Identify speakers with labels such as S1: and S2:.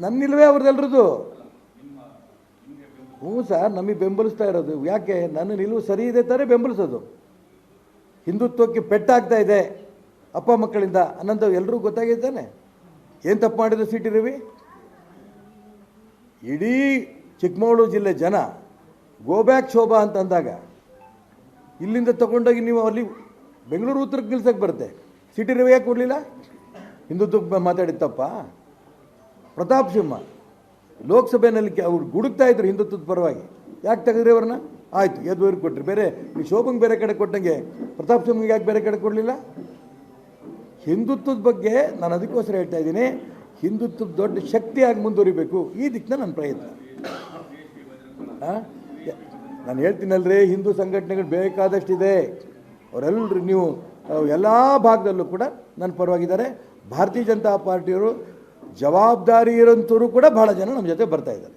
S1: ನನ್ನ ನಿಲುವೇ ಅವ್ರದ್ದೆಲ್ರದ್ದು. ಹ್ಞೂ ಸರ್, ನಮಗೆ ಬೆಂಬಲಿಸ್ತಾ ಇರೋದು ಯಾಕೆ? ನನ್ನ ನಿಲುವು ಸರಿ ಇದೆ ತಾನೇ ಬೆಂಬಲಿಸೋದು. ಹಿಂದುತ್ವಕ್ಕೆ ಪೆಟ್ಟಾಗ್ತಾ ಇದೆ ಅಪ್ಪ ಮಕ್ಕಳಿಂದ ಅನ್ನೋದು ಎಲ್ರಿಗೂ ಗೊತ್ತಾಗಿದ್ದಾನೆ. ಏನು ತಪ್ಪು ಮಾಡಿದ್ರು ಸಿ ಟಿ ರವಿ? ಇಡೀ ಚಿಕ್ಕಮಗಳೂರು ಜಿಲ್ಲೆ ಜನ ಗೋ ಬ್ಯಾಕ್ ಶೋಭಾ ಅಂತ ಅಂದಾಗ ಇಲ್ಲಿಂದ ತಗೊಂಡೋಗಿ ನೀವು ಅಲ್ಲಿ ಬೆಂಗಳೂರು ಉತ್ತರಕ್ಕೆ ನಿಲ್ಸಕ್ಕೆ ಬರುತ್ತೆ. ಸಿ ಟಿ ರವಿ ಯಾಕೆ ಕೊಡಲಿಲ್ಲ? ಹಿಂದುತ್ವಕ್ಕೆ ಮಾತಾಡಿದ ತಪ್ಪ? ಪ್ರತಾಪ್ ಸಿಂಹ ಲೋಕಸಭೆಯಲ್ಲಿ ಅವ್ರು ಗುಡುಕ್ತಾ ಇದ್ರು ಹಿಂದುತ್ವದ ಪರವಾಗಿ, ಯಾಕೆ ತೆಗೆದ್ರಿ ಅವ್ರನ್ನ? ಆಯಿತು, ಯದುವೀರ್ಗೆ ಕೊಟ್ಟರು. ಬೇರೆ ಈ ಶೋಭಂಗೆ ಬೇರೆ ಕಡೆ ಕೊಟ್ಟಂಗೆ ಪ್ರತಾಪ್ ಸಿಂಹಗೆ ಯಾಕೆ ಬೇರೆ ಕಡೆ ಕೊಡಲಿಲ್ಲ? ಹಿಂದುತ್ವದ ಬಗ್ಗೆ ನಾನು ಅದಕ್ಕೋಸ್ಕರ ಹೇಳ್ತಾ ಇದ್ದೀನಿ, ಹಿಂದುತ್ವದ ದೊಡ್ಡ ಶಕ್ತಿಯಾಗಿ ಮುಂದುವರಿಬೇಕು. ಈ ದಿಕ್ಕಿನ ನನ್ನ ಪ್ರಯತ್ನ. ನಾನು ಹೇಳ್ತೀನಲ್ರಿ, ಹಿಂದೂ ಸಂಘಟನೆಗಳು ಬೇಕಾದಷ್ಟಿದೆ. ಅವರೆಲ್ಲರೂ ನೀವು ಎಲ್ಲ ಭಾಗದಲ್ಲೂ ಕೂಡ ನನ್ನ ಪರವಾಗಿದ್ದಾರೆ. ಭಾರತೀಯ ಜನತಾ ಪಾರ್ಟಿಯವರು ಜವಾಬ್ದಾರಿ ಇರೋಂಥವ್ರು ಕೂಡ ಭಾಳ ಜನ ನಮ್ಮ ಜೊತೆ ಬರ್ತಾ ಇದ್ದಾರೆ.